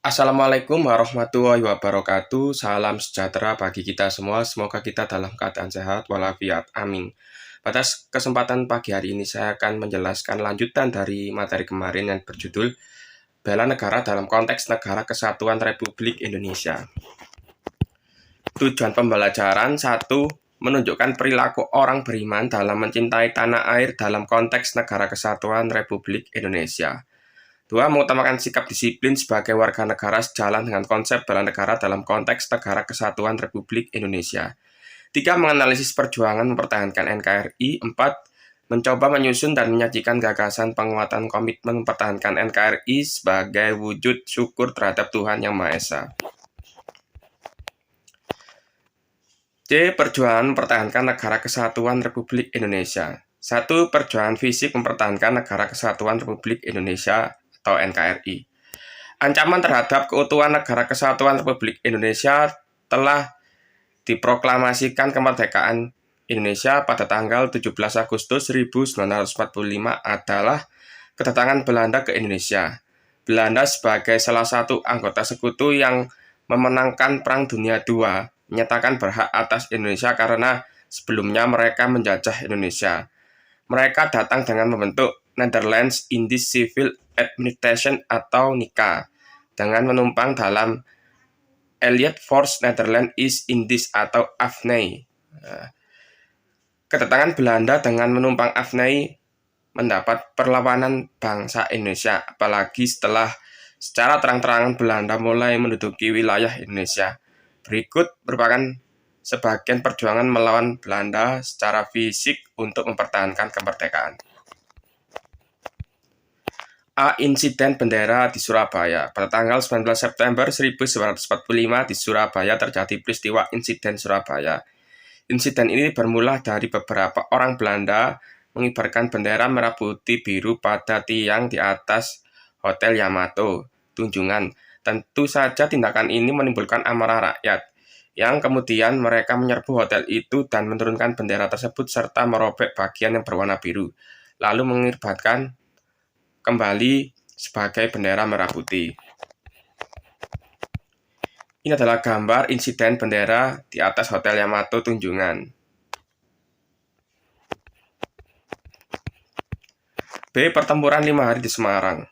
Assalamualaikum warahmatullahi wabarakatuh. Salam sejahtera bagi kita semua. Semoga kita dalam keadaan sehat walafiat. Amin. Pada kesempatan pagi hari ini saya akan menjelaskan lanjutan dari materi kemarin yang berjudul Bela Negara dalam konteks Negara Kesatuan Republik Indonesia. Tujuan pembelajaran 1. Menunjukkan perilaku orang beriman dalam mencintai tanah air dalam konteks Negara Kesatuan Republik Indonesia. 2. Mengutamakan sikap disiplin sebagai warga negara sejalan dengan konsep bela negara dalam konteks Negara Kesatuan Republik Indonesia. 3. Menganalisis perjuangan mempertahankan NKRI. 4. Mencoba menyusun dan menyajikan gagasan penguatan komitmen mempertahankan NKRI sebagai wujud syukur terhadap Tuhan Yang Maha Esa. C. Perjuangan mempertahankan Negara Kesatuan Republik Indonesia. 1. Perjuangan fisik mempertahankan Negara Kesatuan Republik Indonesia atau NKRI. Ancaman terhadap keutuhan Negara Kesatuan Republik Indonesia telah diproklamasikan kemerdekaan Indonesia pada tanggal 17 Agustus 1945 adalah kedatangan Belanda ke Indonesia. Belanda sebagai salah satu anggota sekutu yang memenangkan Perang Dunia II menyatakan berhak atas Indonesia karena sebelumnya mereka menjajah Indonesia. Mereka datang dengan membentuk Netherlands Indies Civil Administration atau NICA dengan menumpang dalam Allied Force Netherlands East Indies atau AFNI. Kedatangan Belanda dengan menumpang AFNI mendapat perlawanan bangsa Indonesia, apalagi setelah secara terang-terangan Belanda mulai menduduki wilayah Indonesia. Berikut merupakan sebagian perjuangan melawan Belanda secara fisik untuk mempertahankan kemerdekaan. A. Insiden bendera di Surabaya. Pada tanggal 19 September 1945 di Surabaya terjadi peristiwa insiden Surabaya. Insiden ini bermula dari beberapa orang Belanda mengibarkan bendera merah putih biru pada tiang di atas Hotel Yamato, Tunjungan. Tentu saja tindakan ini menimbulkan amarah rakyat, yang kemudian mereka menyerbu hotel itu dan menurunkan bendera tersebut serta merobek bagian yang berwarna biru, lalu mengibarkan kembali sebagai bendera merah putih. Ini adalah gambar insiden bendera di atas Hotel Yamato Tunjungan. B. Pertempuran 5 hari di Semarang.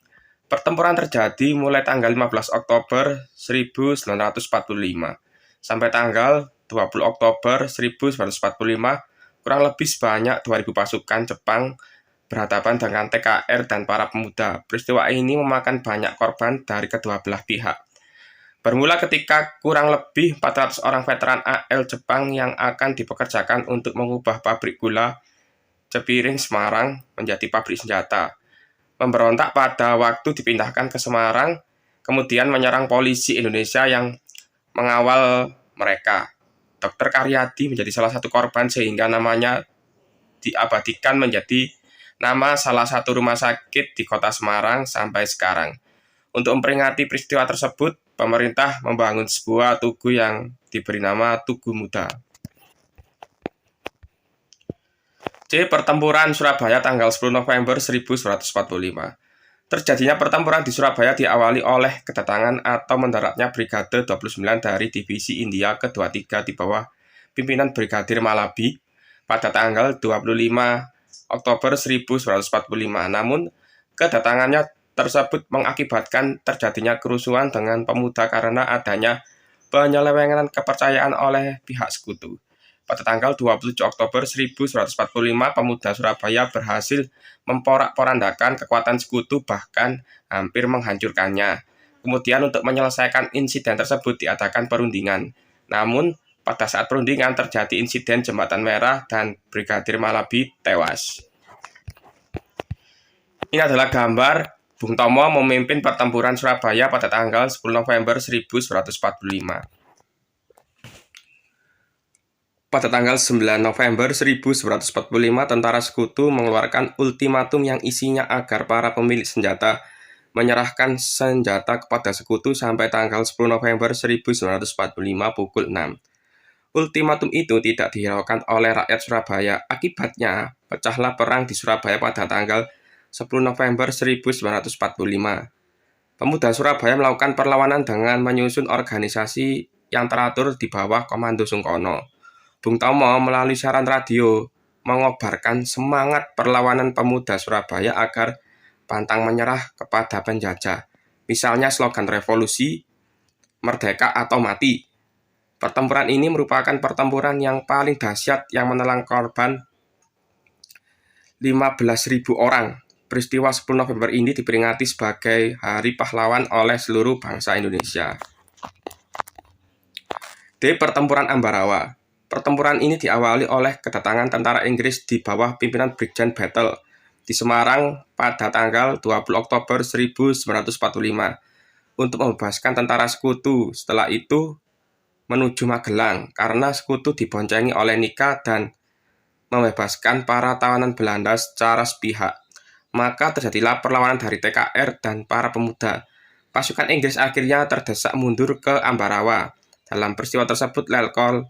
Pertempuran terjadi mulai tanggal 15 Oktober 1945 sampai tanggal 20 Oktober 1945, kurang lebih sebanyak 2.000 pasukan Jepang berhadapan dengan TKR dan para pemuda. Peristiwa ini memakan banyak korban dari kedua belah pihak. Bermula ketika kurang lebih 400 orang veteran AL Jepang yang akan dipekerjakan untuk mengubah pabrik gula Cepiring Semarang menjadi pabrik senjata. Memberontak pada waktu dipindahkan ke Semarang, kemudian menyerang polisi Indonesia yang mengawal mereka. Dr. Karyadi menjadi salah satu korban sehingga namanya diabadikan menjadi nama salah satu rumah sakit di kota Semarang sampai sekarang. Untuk memperingati peristiwa tersebut, pemerintah membangun sebuah tugu yang diberi nama Tugu Muda. C. Pertempuran Surabaya tanggal 10 November 1945. Terjadinya pertempuran di Surabaya diawali oleh kedatangan atau mendaratnya Brigade 29 dari Divisi India ke-23 di bawah pimpinan Brigadir Malabi pada tanggal 25 Oktober 1945. Namun, kedatangannya tersebut mengakibatkan terjadinya kerusuhan dengan pemuda karena adanya penyelewengan kepercayaan oleh pihak sekutu. Pada tanggal 27 Oktober 1945, pemuda Surabaya berhasil memporak-porandakan kekuatan sekutu, bahkan hampir menghancurkannya. Kemudian untuk menyelesaikan insiden tersebut diadakan perundingan. Namun, pada saat perundingan terjadi insiden Jembatan Merah dan Brigadir Malabi tewas. Ini adalah gambar Bung Tomo memimpin pertempuran Surabaya pada tanggal 10 November 1945. Pada tanggal 9 November 1945, tentara sekutu mengeluarkan ultimatum yang isinya agar para pemilik senjata menyerahkan senjata kepada sekutu sampai tanggal 10 November 1945 pukul 6. Ultimatum itu tidak dihiraukan oleh rakyat Surabaya. Akibatnya, pecahlah perang di Surabaya pada tanggal 10 November 1945. Pemuda Surabaya melakukan perlawanan dengan menyusun organisasi yang teratur di bawah Komando Sungkono. Bung Tomo melalui siaran radio mengobarkan semangat perlawanan pemuda Surabaya agar pantang menyerah kepada penjajah. Misalnya slogan revolusi, merdeka atau mati. Pertempuran ini merupakan pertempuran yang paling dahsyat yang menelan korban 15.000 orang. Peristiwa 10 November ini diperingati sebagai Hari Pahlawan oleh seluruh bangsa Indonesia. D. Pertempuran Ambarawa. Pertempuran ini diawali oleh kedatangan tentara Inggris di bawah pimpinan Brigjen Battle di Semarang pada tanggal 20 Oktober 1945 untuk membebaskan tentara sekutu. Setelah itu menuju Magelang karena sekutu diboncengi oleh Nika dan membebaskan para tawanan Belanda secara sepihak. Maka terjadilah perlawanan dari TKR dan para pemuda. Pasukan Inggris akhirnya terdesak mundur ke Ambarawa. Dalam peristiwa tersebut, Letkol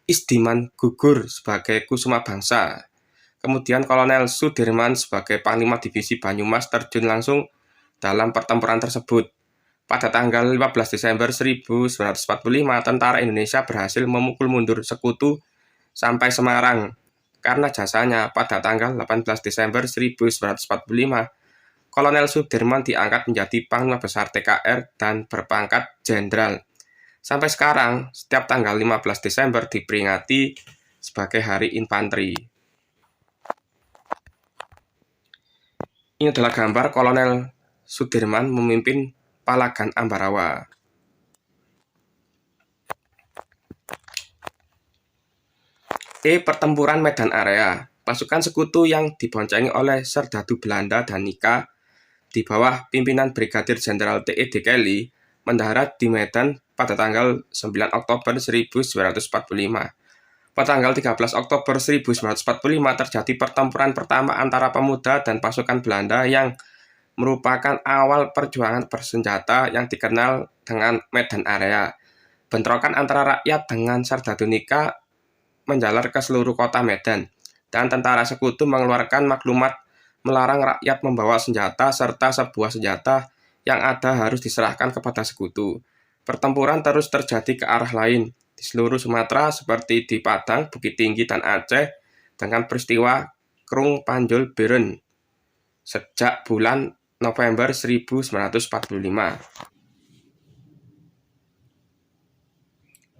Isdiman gugur sebagai kusuma bangsa. Kemudian Kolonel Sudirman sebagai Panglima Divisi Banyumas terjun langsung dalam pertempuran tersebut. Pada tanggal 15 Desember 1945, tentara Indonesia berhasil memukul mundur sekutu sampai Semarang. Karena jasanya, pada tanggal 18 Desember 1945, Kolonel Sudirman diangkat menjadi Panglima Besar TKR dan berpangkat Jenderal. Sampai sekarang, setiap tanggal 15 Desember diperingati sebagai Hari Infanteri. Ini adalah gambar Kolonel Sudirman memimpin Palagan Ambarawa. E. Pertempuran Medan Area. Pasukan sekutu yang diboncengi oleh Serdadu Belanda dan Nika di bawah pimpinan Brigadir Jenderal T.E. de Kelly mendarat di Medan pada tanggal 9 Oktober 1945. Pada tanggal 13 Oktober 1945 terjadi pertempuran pertama antara pemuda dan pasukan Belanda yang merupakan awal perjuangan bersenjata yang dikenal dengan Medan Area. Bentrokan antara rakyat dengan Serdadu Nika menjalar ke seluruh kota Medan, dan tentara sekutu mengeluarkan maklumat melarang rakyat membawa senjata serta sebuah senjata yang ada harus diserahkan kepada sekutu. Pertempuran terus terjadi ke arah lain di seluruh Sumatera seperti di Padang, Bukit Tinggi, dan Aceh dengan peristiwa Krung Panjul Beren sejak bulan November 1945.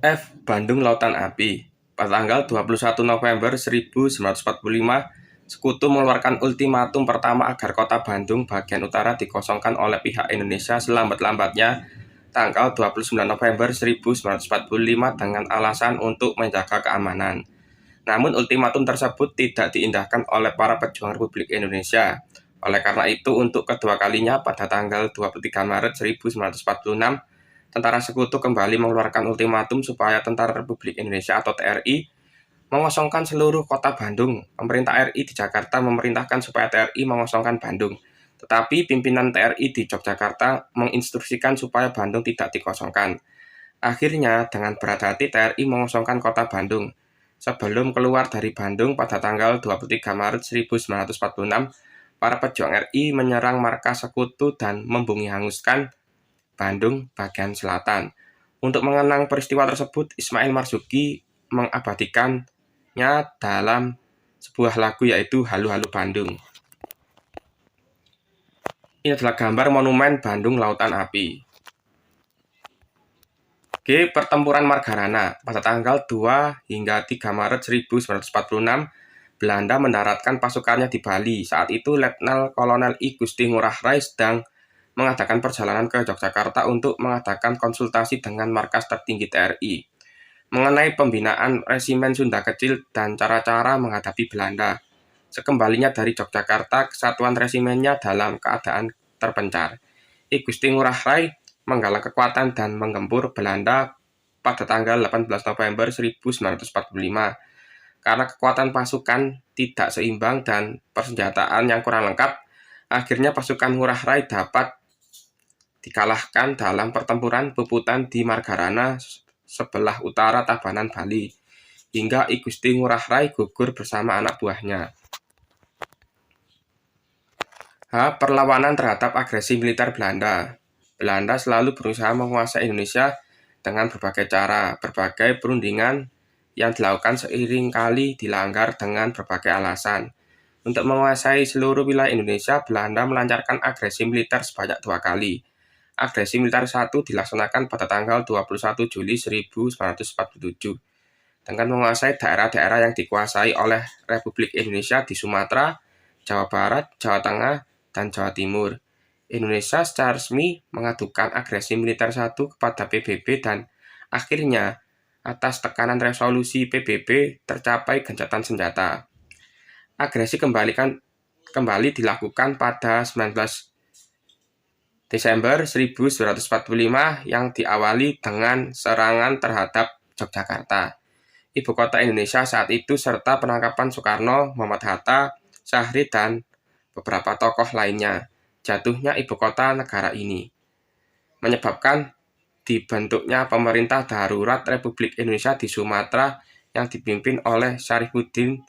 F. Bandung Lautan Api. Pada tanggal 21 November 1945, Sekutu mengeluarkan ultimatum pertama agar kota Bandung bagian utara dikosongkan oleh pihak Indonesia selambat-lambatnya tanggal 29 November 1945 dengan alasan untuk menjaga keamanan. Namun ultimatum tersebut tidak diindahkan oleh para pejuang Republik Indonesia. Oleh karena itu, untuk kedua kalinya pada tanggal 23 Maret 1946, tentara sekutu kembali mengeluarkan ultimatum supaya Tentara Republik Indonesia atau TRI mengosongkan seluruh kota Bandung. Pemerintah RI di Jakarta memerintahkan supaya TRI mengosongkan Bandung. Tetapi pimpinan TRI di Yogyakarta menginstruksikan supaya Bandung tidak dikosongkan. Akhirnya, dengan berat hati TRI mengosongkan kota Bandung. Sebelum keluar dari Bandung pada tanggal 23 Maret 1946, para pejuang RI menyerang markas sekutu dan membumi hanguskan Bandung bagian selatan. Untuk mengenang peristiwa tersebut, Ismail Marzuki mengabadikannya dalam sebuah lagu yaitu Halu Halu Bandung. Ini adalah gambar monumen Bandung Lautan Api. G. Pertempuran Margarana. Pada tanggal 2 hingga 3 Maret 1946, Belanda mendaratkan pasukannya di Bali. Saat itu Letnan Kolonel I. Gusti Ngurah Rai sedang mengadakan perjalanan ke Yogyakarta untuk mengadakan konsultasi dengan markas tertinggi TRI mengenai pembinaan resimen Sunda Kecil dan cara-cara menghadapi Belanda. Sekembalinya dari Yogyakarta, kesatuan resimennya dalam keadaan terpencar. I Gusti Ngurah Rai menggalang kekuatan dan menggempur Belanda pada tanggal 18 November 1945. Karena kekuatan pasukan tidak seimbang dan persenjataan yang kurang lengkap, akhirnya pasukan Ngurah Rai dapat dikalahkan dalam pertempuran Puputan di Margarana sebelah utara Tabanan, Bali, hingga I Gusti Ngurah Rai gugur bersama anak buahnya. H. Perlawanan terhadap agresi militer Belanda. Belanda selalu berusaha menguasai Indonesia dengan berbagai cara. Berbagai perundingan yang dilakukan seiring kali dilanggar dengan berbagai alasan. Untuk menguasai seluruh wilayah Indonesia, Belanda melancarkan agresi militer sebanyak 2 kali. Agresi militer 1 dilaksanakan pada tanggal 21 Juli 1947 dengan menguasai daerah-daerah yang dikuasai oleh Republik Indonesia di Sumatera, Jawa Barat, Jawa Tengah, dan Jawa Timur. Indonesia secara resmi mengadukan agresi militer 1 kepada PBB dan akhirnya atas tekanan resolusi PBB tercapai gencatan senjata. Agresi kembali dilakukan pada 19 Desember 1945 yang diawali dengan serangan terhadap Yogyakarta, ibu kota Indonesia saat itu, serta penangkapan Soekarno, Muhammad Hatta, Syahrir, dan beberapa tokoh lainnya. Jatuhnya ibu kota negara ini menyebabkan dibentuknya pemerintah darurat Republik Indonesia di Sumatera yang dipimpin oleh Syarifuddin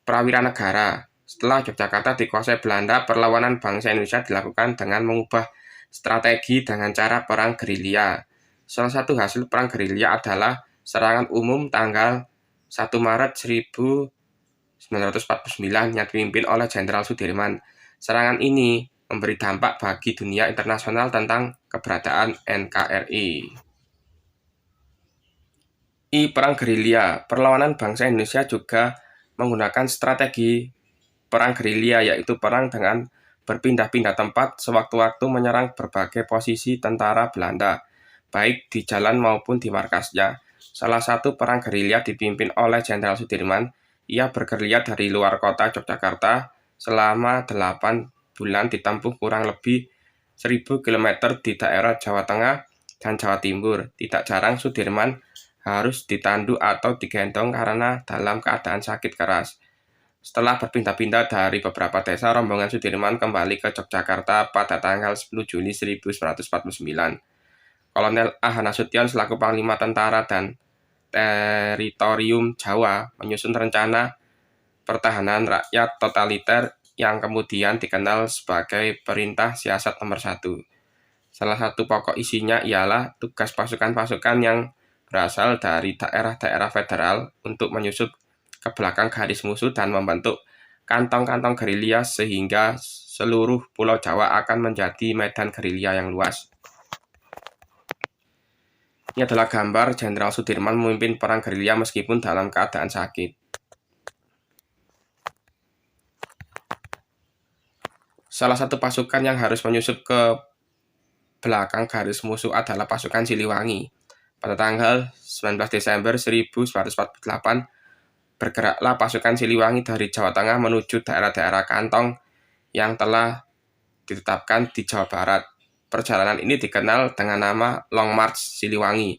Prawiranegara. Setelah Yogyakarta dikuasai Belanda, perlawanan bangsa Indonesia dilakukan dengan mengubah strategi dengan cara perang gerilya. Salah satu hasil perang gerilya adalah serangan umum tanggal 1 Maret 1949 yang dipimpin oleh Jenderal Sudirman. Serangan ini memberi dampak bagi dunia internasional tentang keberadaan NKRI. Perang gerilya. Perlawanan bangsa Indonesia juga menggunakan strategi perang gerilya, yaitu perang dengan berpindah-pindah tempat sewaktu-waktu menyerang berbagai posisi tentara Belanda, baik di jalan maupun di markasnya. Salah satu perang gerilya dipimpin oleh Jenderal Sudirman. Ia bergerilya dari luar kota Yogyakarta selama 8 bulan ditempuh kurang lebih 1000 km di daerah Jawa Tengah dan Jawa Timur. Tidak jarang Sudirman harus ditandu atau digendong karena dalam keadaan sakit keras. Setelah berpindah-pindah dari beberapa desa, rombongan Sudirman kembali ke Yogyakarta pada tanggal 10 Juni 1949. Kolonel A. Nasution selaku Panglima Tentara dan Teritorium Jawa menyusun rencana pertahanan rakyat totaliter yang kemudian dikenal sebagai Perintah Siasat Nomor 1. Salah satu pokok isinya ialah tugas pasukan-pasukan yang berasal dari daerah-daerah federal untuk menyusup ke belakang garis musuh dan membentuk kantong-kantong gerilya sehingga seluruh Pulau Jawa akan menjadi medan gerilya yang luas. Ini adalah gambar Jenderal Sudirman memimpin perang gerilya meskipun dalam keadaan sakit. Salah satu pasukan yang harus menyusup ke belakang garis musuh adalah pasukan Siliwangi. Pada tanggal 19 Desember 1948, bergeraklah pasukan Siliwangi dari Jawa Tengah menuju daerah-daerah kantong yang telah ditetapkan di Jawa Barat. Perjalanan ini dikenal dengan nama Long March Siliwangi,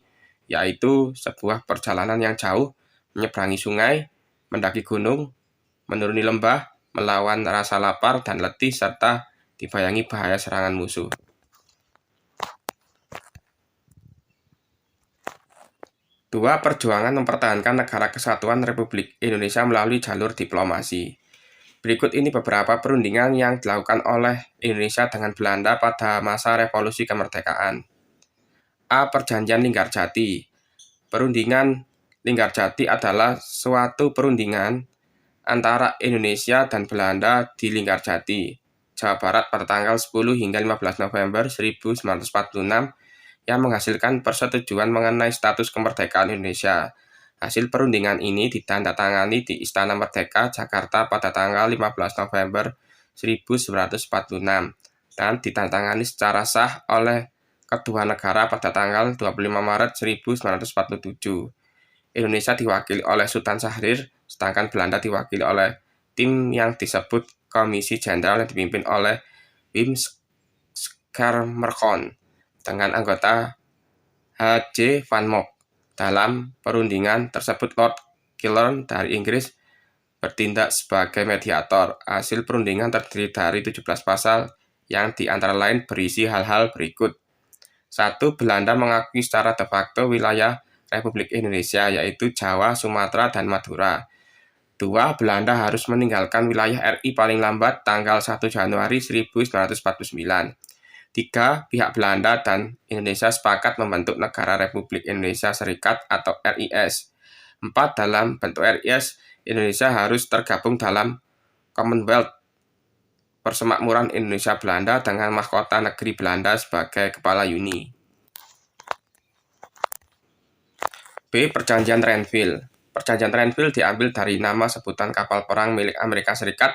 yaitu sebuah perjalanan yang jauh, menyeberangi sungai, mendaki gunung, menuruni lembah, melawan rasa lapar dan letih, serta dibayangi bahaya serangan musuh. Dua, perjuangan mempertahankan negara kesatuan Republik Indonesia melalui jalur diplomasi. Berikut ini beberapa perundingan yang dilakukan oleh Indonesia dengan Belanda pada masa revolusi kemerdekaan. A. Perjanjian Linggarjati. Perundingan Linggarjati adalah suatu perundingan antara Indonesia dan Belanda di Linggarjati, Jawa Barat pada tanggal 10 hingga 15 November 1946 yang menghasilkan persetujuan mengenai status kemerdekaan Indonesia. Hasil perundingan ini ditandatangani di Istana Merdeka, Jakarta pada tanggal 15 November 1946 dan ditandatangani secara sah oleh kedua negara pada tanggal 25 Maret 1947. Indonesia diwakili oleh Sultan Syahrir, sedangkan Belanda diwakili oleh tim yang disebut Komisi Jenderal yang dipimpin oleh Wim Schirmerson dengan anggota H.J. Van Mock. Dalam perundingan tersebut Lord Kilburn dari Inggris bertindak sebagai mediator. Hasil perundingan terdiri dari 17 pasal yang di antara lain berisi hal-hal berikut. 1. Belanda mengakui secara de facto wilayah Republik Indonesia, yaitu Jawa, Sumatera, dan Madura. 2. Belanda harus meninggalkan wilayah RI paling lambat tanggal 1 Januari 1949. 3. Pihak Belanda dan Indonesia sepakat membentuk Negara Republik Indonesia Serikat atau RIS. 4. Dalam bentuk RIS, Indonesia harus tergabung dalam Commonwealth, Persemakmuran Indonesia Belanda dengan mahkota negeri Belanda sebagai kepala Uni. B. Perjanjian Renville. Perjanjian Renville diambil dari nama sebutan kapal perang milik Amerika Serikat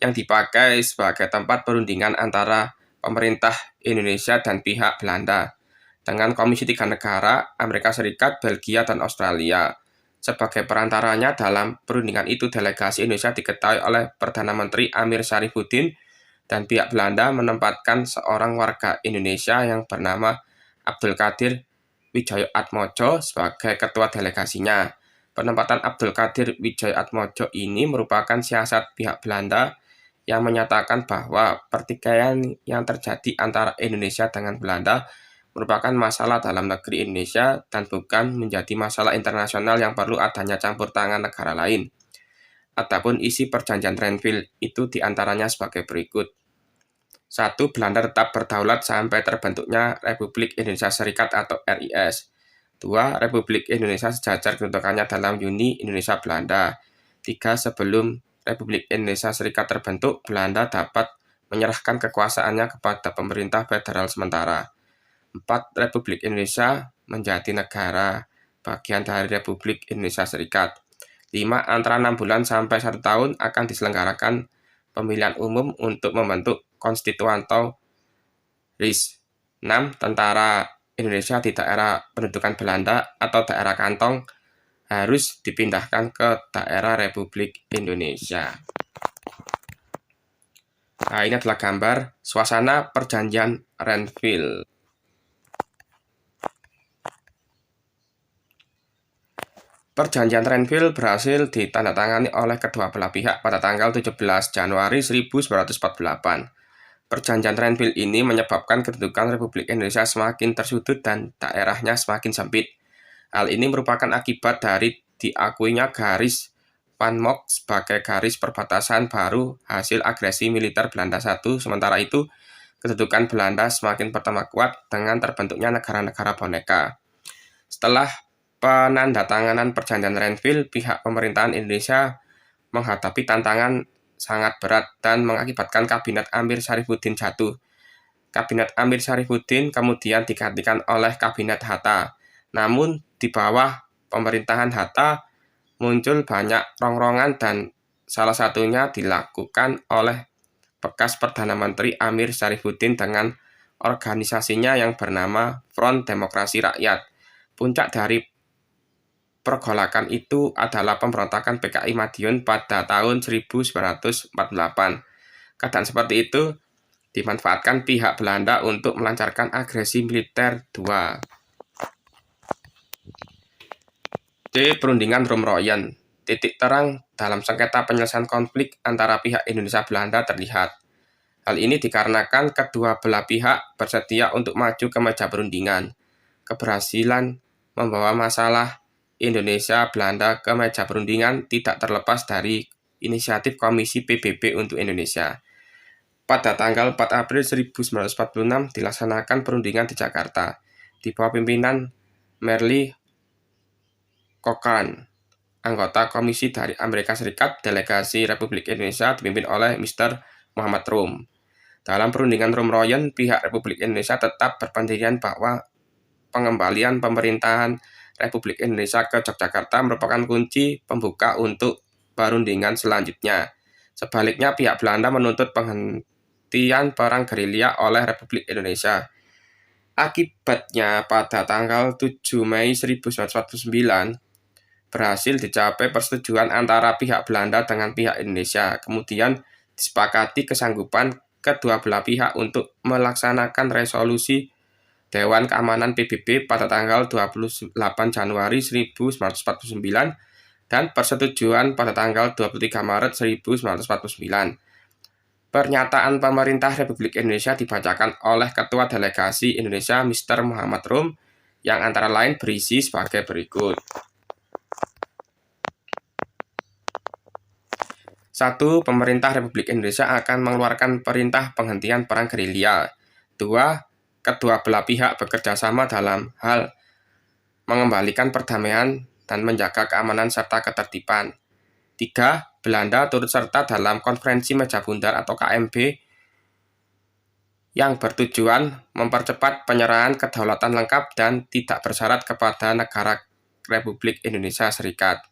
yang dipakai sebagai tempat perundingan antara pemerintah Indonesia dan pihak Belanda dengan Komisi 3 negara, Amerika Serikat, Belgia, dan Australia. Sebagai perantaranya dalam perundingan itu, delegasi Indonesia diketahui oleh Perdana Menteri Amir Syarifuddin dan pihak Belanda menempatkan seorang warga Indonesia yang bernama Abdul Qadir Wijayatmojo sebagai ketua delegasinya. Penempatan Abdul Qadir Wijayatmojo ini merupakan siasat pihak Belanda yang menyatakan bahwa pertikaian yang terjadi antara Indonesia dengan Belanda merupakan masalah dalam negeri Indonesia dan bukan menjadi masalah internasional yang perlu adanya campur tangan negara lain. Adapun isi perjanjian Renville itu diantaranya sebagai berikut. 1. Belanda tetap berdaulat sampai terbentuknya Republik Indonesia Serikat atau RIS. 2. Republik Indonesia sejajar kedudukannya dalam Uni Indonesia Belanda. 3. Sebelum Republik Indonesia Serikat terbentuk, Belanda dapat menyerahkan kekuasaannya kepada pemerintah federal sementara. 4. Republik Indonesia menjadi negara bagian dari Republik Indonesia Serikat. 5. Antara 6 bulan sampai 1 tahun akan diselenggarakan pemilihan umum untuk membentuk konstituante RIS. 6. Tentara Indonesia di daerah pendudukan Belanda atau daerah kantong harus dipindahkan ke daerah Republik Indonesia. Nah, ini adalah gambar suasana perjanjian Renville. Perjanjian Renville berhasil ditandatangani oleh kedua belah pihak pada tanggal 17 Januari 1948. Perjanjian Renville ini menyebabkan kedudukan Republik Indonesia semakin tersudut dan daerahnya semakin sempit. Hal ini merupakan akibat dari diakuinya garis Van Mock sebagai garis perbatasan baru hasil agresi militer Belanda I. Sementara itu, kedudukan Belanda semakin bertambah kuat dengan terbentuknya negara-negara boneka. Setelah penandatanganan perjanjian Renville, pihak pemerintahan Indonesia menghadapi tantangan sangat berat dan mengakibatkan Kabinet Amir Syarifuddin jatuh. Kabinet Amir Syarifuddin kemudian digantikan oleh Kabinet Hatta. Namun, di bawah pemerintahan Hatta muncul banyak rongrongan dan salah satunya dilakukan oleh bekas Perdana Menteri Amir Syarifuddin dengan organisasinya yang bernama Front Demokrasi Rakyat. Puncak dari pergolakan itu adalah pemberontakan PKI Madiun pada tahun 1948. Keadaan seperti itu dimanfaatkan pihak Belanda untuk melancarkan agresi militer II. D. Perundingan Roem-Royen. Titik terang dalam sengketa penyelesaian konflik antara pihak Indonesia Belanda terlihat. Hal ini dikarenakan kedua belah pihak bersedia untuk maju ke meja perundingan. Keberhasilan membawa masalah Indonesia Belanda ke meja perundingan tidak terlepas dari inisiatif Komisi PBB untuk Indonesia. Pada tanggal 4 April 1946 dilaksanakan perundingan di Jakarta di bawah pimpinan Merle Cochrane, anggota komisi dari Amerika Serikat. Delegasi Republik Indonesia dipimpin oleh Mr. Muhammad Rum. Dalam perundingan Roem-Royen, pihak Republik Indonesia tetap berpendirian bahwa pengembalian pemerintahan Republik Indonesia ke Yogyakarta merupakan kunci pembuka untuk perundingan selanjutnya. Sebaliknya, pihak Belanda menuntut penghentian perang gerilya oleh Republik Indonesia. Akibatnya, pada tanggal 7 Mei 1949, berhasil dicapai persetujuan antara pihak Belanda dengan pihak Indonesia. Kemudian disepakati kesanggupan kedua belah pihak untuk melaksanakan resolusi Dewan Keamanan PBB pada tanggal 28 Januari 1949 dan persetujuan pada tanggal 23 Maret 1949. Pernyataan pemerintah Republik Indonesia dibacakan oleh Ketua Delegasi Indonesia Mr. Muhammad Rum yang antara lain berisi sebagai berikut. 1. Pemerintah Republik Indonesia akan mengeluarkan perintah penghentian perang gerilya. kedua belah pihak bekerja sama dalam hal mengembalikan perdamaian dan menjaga keamanan serta ketertiban. 3. Belanda turut serta dalam Konferensi Meja Bundar atau KMB yang bertujuan mempercepat penyerahan kedaulatan lengkap dan tidak bersyarat kepada negara Republik Indonesia Serikat.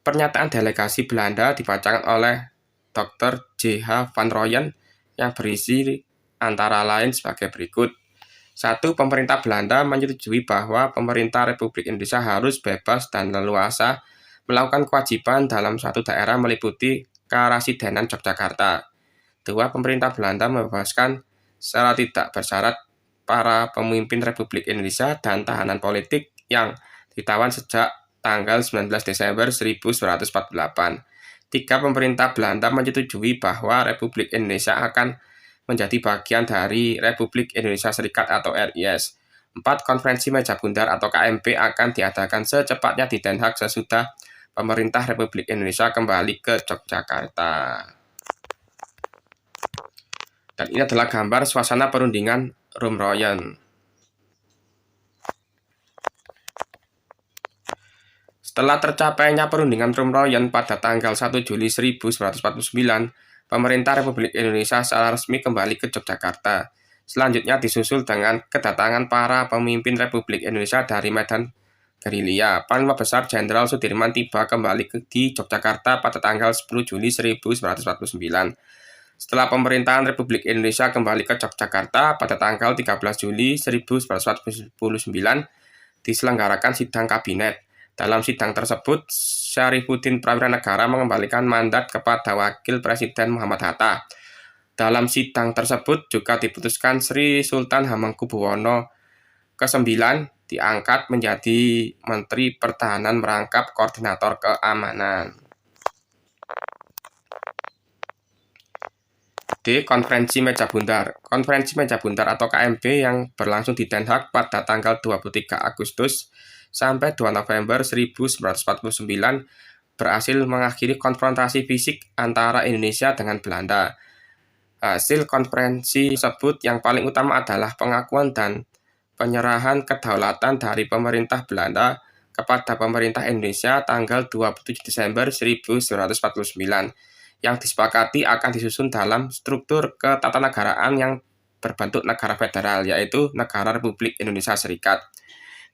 Pernyataan delegasi Belanda dibacakan oleh Dr. J.H. van Rooyen yang berisi antara lain sebagai berikut. 1. Pemerintah Belanda menyetujui bahwa pemerintah Republik Indonesia harus bebas dan leluasa melakukan kewajiban dalam suatu daerah meliputi Karasidenan Yogyakarta. 2. Pemerintah Belanda membebaskan secara tidak bersyarat para pemimpin Republik Indonesia dan tahanan politik yang ditawan sejak tanggal 19 Desember 1948. 3. Pemerintah Belanda menyetujui bahwa Republik Indonesia akan menjadi bagian dari Republik Indonesia Serikat atau RIS. 4. Konferensi Meja Bundar atau KMB akan diadakan secepatnya di Den Haag sesudah pemerintah Republik Indonesia kembali ke Yogyakarta. Dan ini adalah gambar suasana perundingan Roem-Royen. Setelah tercapainya perundingan Roem-Royen pada tanggal 1 Juli 1949, pemerintah Republik Indonesia secara resmi kembali ke Yogyakarta. Selanjutnya disusul dengan kedatangan para pemimpin Republik Indonesia dari medan gerilya. Panglima Besar Jenderal Sudirman tiba kembali di Yogyakarta pada tanggal 10 Juli 1949. Setelah pemerintahan Republik Indonesia kembali ke Yogyakarta pada tanggal 13 Juli 1949, diselenggarakan sidang kabinet. Dalam sidang tersebut, Syarifuddin Prawira Negara mengembalikan mandat kepada Wakil Presiden Muhammad Hatta. Dalam sidang tersebut juga diputuskan Sri Sultan Hamengkubuwono ke-9 diangkat menjadi Menteri Pertahanan merangkap Koordinator Keamanan. D. Konferensi Meja Bundar. Konferensi Meja Bundar atau KMB yang berlangsung di Den Haag pada tanggal 23 Agustus sampai 2 November 1949 berhasil mengakhiri konfrontasi fisik antara Indonesia dengan Belanda. Hasil konferensi tersebut yang paling utama adalah pengakuan dan penyerahan kedaulatan dari pemerintah Belanda kepada pemerintah Indonesia tanggal 27 Desember 1949 yang disepakati akan disusun dalam struktur ketatanegaraan yang berbentuk negara federal, yaitu Negara Republik Indonesia Serikat.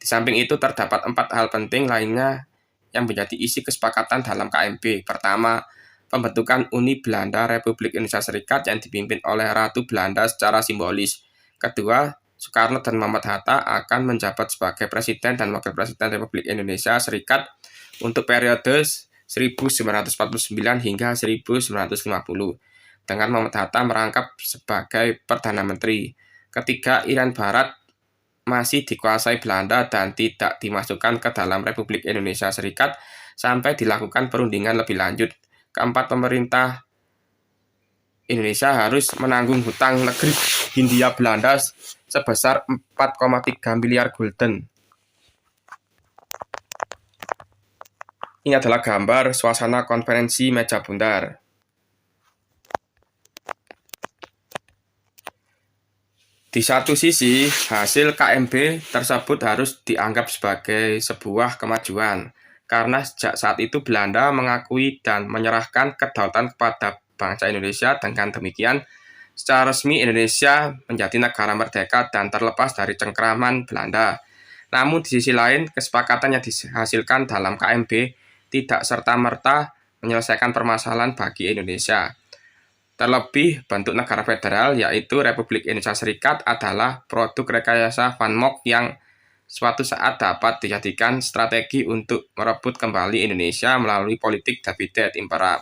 Di samping itu terdapat 4 hal penting lainnya yang menjadi isi kesepakatan dalam KMB. Pertama, pembentukan Uni Belanda Republik Indonesia Serikat yang dipimpin oleh Ratu Belanda secara simbolis. Kedua, Soekarno dan Muhammad Hatta akan menjabat sebagai Presiden dan Wakil Presiden Republik Indonesia Serikat untuk periode 1949 hingga 1950, dengan Muhammad Hatta merangkap sebagai Perdana Menteri. Ketiga, Irian Barat masih dikuasai Belanda dan tidak dimasukkan ke dalam Republik Indonesia Serikat sampai dilakukan perundingan lebih lanjut. Keempat, pemerintah Indonesia harus menanggung hutang negeri Hindia Belanda sebesar 4,3 miliar gulden. Ini adalah gambar suasana konferensi Meja Bundar. Di satu sisi, hasil KMB tersebut harus dianggap sebagai sebuah kemajuan, karena sejak saat itu Belanda mengakui dan menyerahkan kedaulatan kepada bangsa Indonesia. Dengan demikian, secara resmi Indonesia menjadi negara merdeka dan terlepas dari cengkeraman Belanda. Namun di sisi lain, kesepakatan yang dihasilkan dalam KMB tidak serta-merta menyelesaikan permasalahan bagi Indonesia. Terlebih, bentuk negara federal, yaitu Republik Indonesia Serikat, adalah produk rekayasa Van Mock yang suatu saat dapat dijadikan strategi untuk merebut kembali Indonesia melalui politik Davide Impera.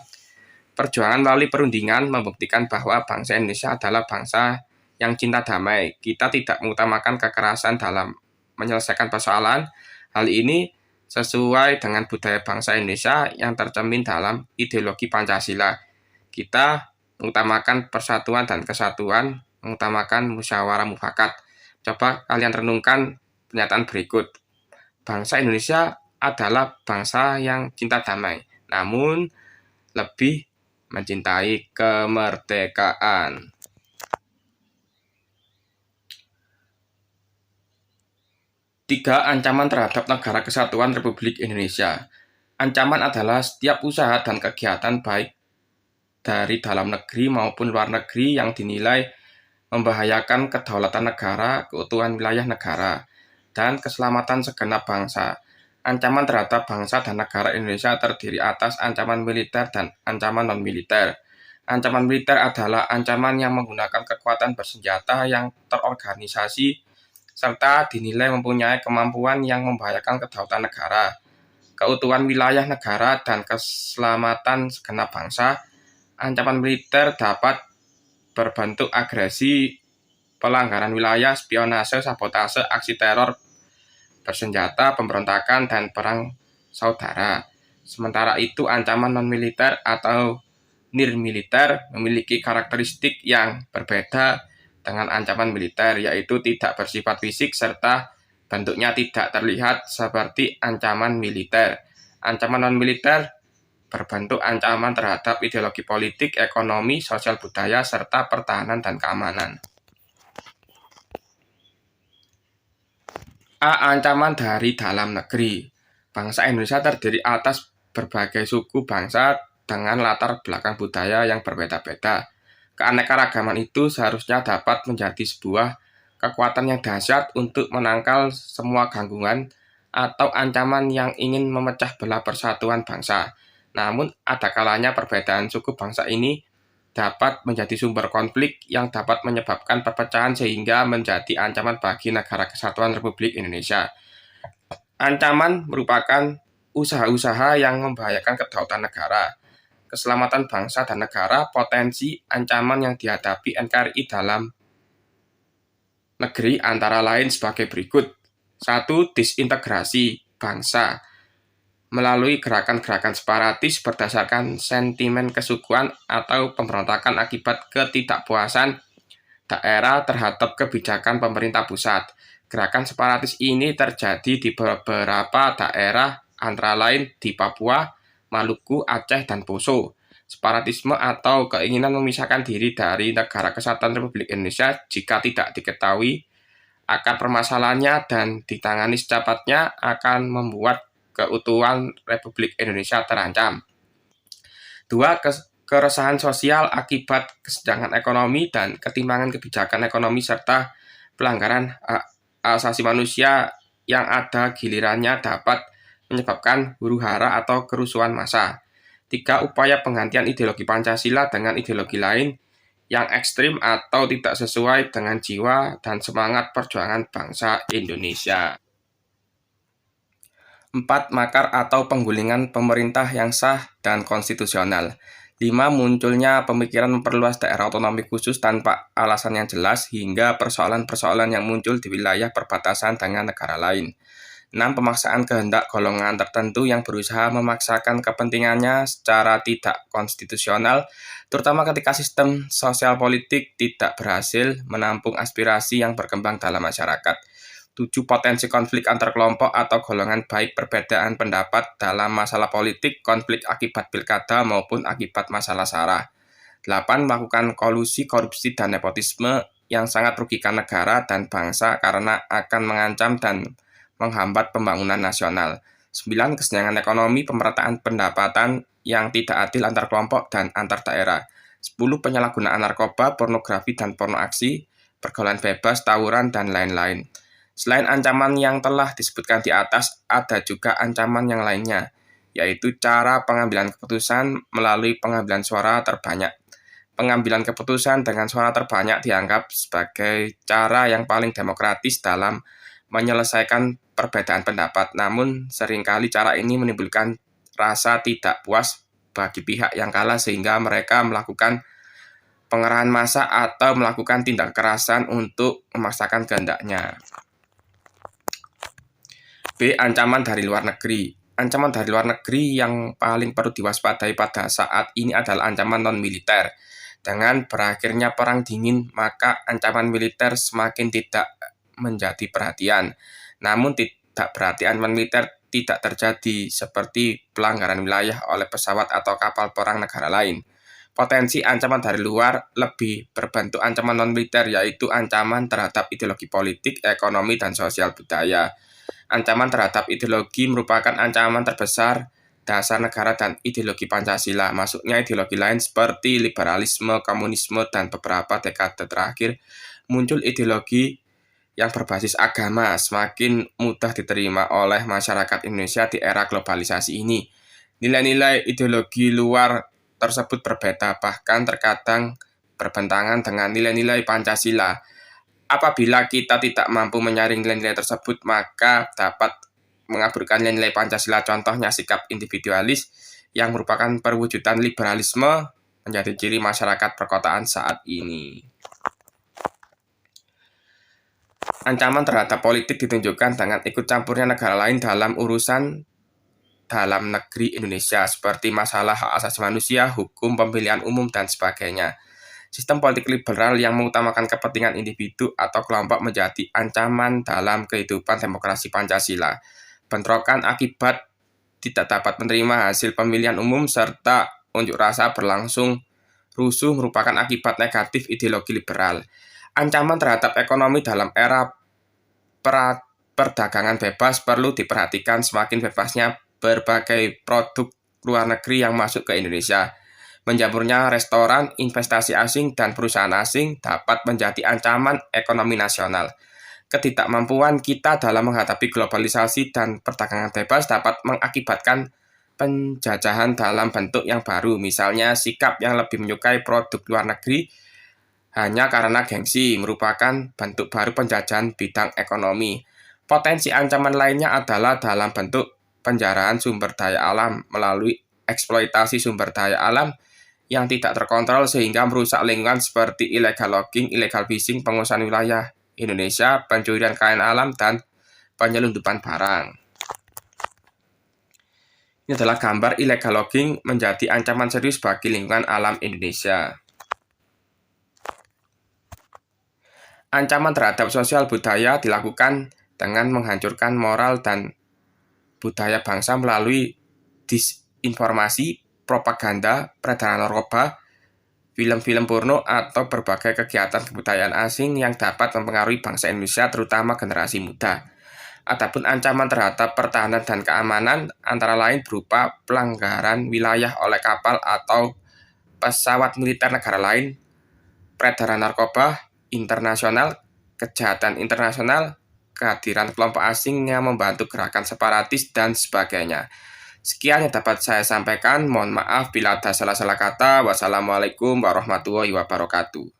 Perjuangan melalui perundingan membuktikan bahwa bangsa Indonesia adalah bangsa yang cinta damai. Kita tidak mengutamakan kekerasan dalam menyelesaikan persoalan. Hal ini sesuai dengan budaya bangsa Indonesia yang tercermin dalam ideologi Pancasila. Kita mengutamakan persatuan dan kesatuan, mengutamakan musyawarah mufakat. Coba kalian renungkan pernyataan berikut. Bangsa Indonesia adalah bangsa yang cinta damai, namun lebih mencintai kemerdekaan. 3. Ancaman terhadap Negara Kesatuan Republik Indonesia. Ancaman adalah setiap usaha dan kegiatan baik dari dalam negeri maupun luar negeri yang dinilai membahayakan kedaulatan negara, keutuhan wilayah negara, dan keselamatan segenap bangsa. Ancaman terhadap bangsa dan negara Indonesia terdiri atas ancaman militer dan ancaman non-militer. Ancaman militer adalah ancaman yang menggunakan kekuatan bersenjata yang terorganisasi serta dinilai mempunyai kemampuan yang membahayakan kedaulatan negara, keutuhan wilayah negara, dan keselamatan segenap bangsa. Ancaman militer dapat berbentuk agresi, pelanggaran wilayah, spionase, sabotase, aksi teror bersenjata, pemberontakan, dan perang saudara. Sementara itu, ancaman non-militer atau nirmiliter memiliki karakteristik yang berbeda dengan ancaman militer, yaitu tidak bersifat fisik serta bentuknya tidak terlihat seperti ancaman militer. Ancaman non-militer berbentuk ancaman terhadap ideologi politik, ekonomi, sosial budaya, serta pertahanan dan keamanan. A. Ancaman dari dalam negeri. Bangsa Indonesia terdiri atas berbagai suku bangsa dengan latar belakang budaya yang berbeda-beda. Keanekaragaman itu seharusnya dapat menjadi sebuah kekuatan yang dahsyat untuk menangkal semua gangguan atau ancaman yang ingin memecah belah persatuan bangsa. Namun, ada kalanya perbedaan suku bangsa ini dapat menjadi sumber konflik yang dapat menyebabkan perpecahan sehingga menjadi ancaman bagi Negara Kesatuan Republik Indonesia. Ancaman merupakan usaha-usaha yang membahayakan kedaulatan negara, keselamatan bangsa dan negara. Potensi ancaman yang dihadapi NKRI dalam negeri antara lain sebagai berikut. 1. Disintegrasi bangsa melalui gerakan-gerakan separatis berdasarkan sentimen kesukuan atau pemberontakan akibat ketidakpuasan daerah terhadap kebijakan pemerintah pusat. Gerakan separatis ini terjadi di beberapa daerah antara lain di Papua, Maluku, Aceh, dan Poso. Separatisme atau keinginan memisahkan diri dari Negara Kesatuan Republik Indonesia jika tidak diketahui akar permasalahannya dan ditangani secepatnya akan membuat keutuhan Republik Indonesia terancam. 2. Keresahan sosial akibat kesenjangan ekonomi dan ketimpangan kebijakan ekonomi serta pelanggaran hak asasi manusia yang ada gilirannya dapat menyebabkan huru-hara atau kerusuhan massa. 3. Upaya penggantian ideologi Pancasila dengan ideologi lain yang ekstrim atau tidak sesuai dengan jiwa dan semangat perjuangan bangsa Indonesia. 4. Makar atau penggulingan pemerintah yang sah dan konstitusional. 5. Munculnya pemikiran memperluas daerah otonomi khusus tanpa alasan yang jelas hingga persoalan-persoalan yang muncul di wilayah perbatasan dengan negara lain. 6. Pemaksaan kehendak golongan tertentu yang berusaha memaksakan kepentingannya secara tidak konstitusional, terutama ketika sistem sosial politik tidak berhasil menampung aspirasi yang berkembang dalam masyarakat. 7. Potensi konflik antar kelompok atau golongan baik perbedaan pendapat dalam masalah politik, konflik akibat pilkada maupun akibat masalah SARA. 8. Melakukan kolusi, korupsi, dan nepotisme yang sangat merugikan negara dan bangsa karena akan mengancam dan menghambat pembangunan nasional. 9. Kesenjangan ekonomi, pemerataan pendapatan yang tidak adil antar kelompok dan antar daerah. 10. Penyalahgunaan narkoba, pornografi, dan porno aksi, pergaulan bebas, tawuran, dan lain-lain. Selain ancaman yang telah disebutkan di atas, ada juga ancaman yang lainnya, yaitu cara pengambilan keputusan melalui pengambilan suara terbanyak. Pengambilan keputusan dengan suara terbanyak dianggap sebagai cara yang paling demokratis dalam menyelesaikan perbedaan pendapat. Namun, seringkali cara ini menimbulkan rasa tidak puas bagi pihak yang kalah sehingga mereka melakukan pengerahan massa atau melakukan tindak kekerasan untuk memaksakan kehendaknya. B. Ancaman dari luar negeri. Ancaman dari luar negeri yang paling perlu diwaspadai pada saat ini adalah ancaman non-militer. Dengan berakhirnya Perang Dingin, maka ancaman militer semakin tidak menjadi perhatian. Namun tidak berarti ancaman militer tidak terjadi seperti pelanggaran wilayah oleh pesawat atau kapal perang negara lain. Potensi ancaman dari luar lebih berbentuk ancaman non-militer, yaitu ancaman terhadap ideologi politik, ekonomi, dan sosial budaya. Ancaman terhadap ideologi merupakan ancaman terbesar dasar negara dan ideologi Pancasila. Masuknya ideologi lain seperti liberalisme, komunisme, dan beberapa dekade terakhir muncul ideologi yang berbasis agama semakin mudah diterima oleh masyarakat Indonesia di era globalisasi ini. Nilai-nilai ideologi luar tersebut berbeda, bahkan terkadang bertentangan dengan nilai-nilai Pancasila. Apabila kita tidak mampu menyaring nilai-nilai tersebut, maka dapat mengaburkan nilai-nilai Pancasila. Contohnya sikap individualis yang merupakan perwujudan liberalisme menjadi ciri masyarakat perkotaan saat ini. Ancaman terhadap politik ditunjukkan dengan ikut campurnya negara lain dalam urusan dalam negeri Indonesia, seperti masalah hak asasi manusia, hukum, pemilihan umum, dan sebagainya. Sistem politik liberal yang mengutamakan kepentingan individu atau kelompok menjadi ancaman dalam kehidupan demokrasi Pancasila. Bentrokan akibat tidak dapat menerima hasil pemilihan umum serta unjuk rasa berlangsung rusuh merupakan akibat negatif ideologi liberal. Ancaman terhadap ekonomi dalam era perdagangan bebas perlu diperhatikan. Semakin bebasnya berbagai produk luar negeri yang masuk ke Indonesia, menjamurnya restoran, investasi asing, dan perusahaan asing dapat menjadi ancaman ekonomi nasional. Ketidakmampuan kita dalam menghadapi globalisasi dan perdagangan bebas dapat mengakibatkan penjajahan dalam bentuk yang baru, misalnya sikap yang lebih menyukai produk luar negeri hanya karena gengsi, merupakan bentuk baru penjajahan bidang ekonomi. Potensi ancaman lainnya adalah dalam bentuk penjarahan sumber daya alam melalui eksploitasi sumber daya alam yang tidak terkontrol sehingga merusak lingkungan seperti illegal logging, illegal fishing, pengusahaan wilayah Indonesia, pencurian kain alam, dan penyelundupan barang. Ini adalah gambar illegal logging menjadi ancaman serius bagi lingkungan alam Indonesia. Ancaman terhadap sosial budaya dilakukan dengan menghancurkan moral dan budaya bangsa melalui disinformasi, propaganda, peredaran narkoba, film-film porno, atau berbagai kegiatan kebudayaan asing yang dapat mempengaruhi bangsa Indonesia, terutama generasi muda. Adapun ancaman terhadap pertahanan dan keamanan antara lain berupa pelanggaran wilayah oleh kapal atau pesawat militer negara lain, peredaran narkoba internasional, kejahatan internasional, kehadiran kelompok asing yang membantu gerakan separatis, dan sebagainya. Sekian yang dapat saya sampaikan. Mohon maaf bila ada salah-salah kata. Wassalamualaikum warahmatullahi wabarakatuh.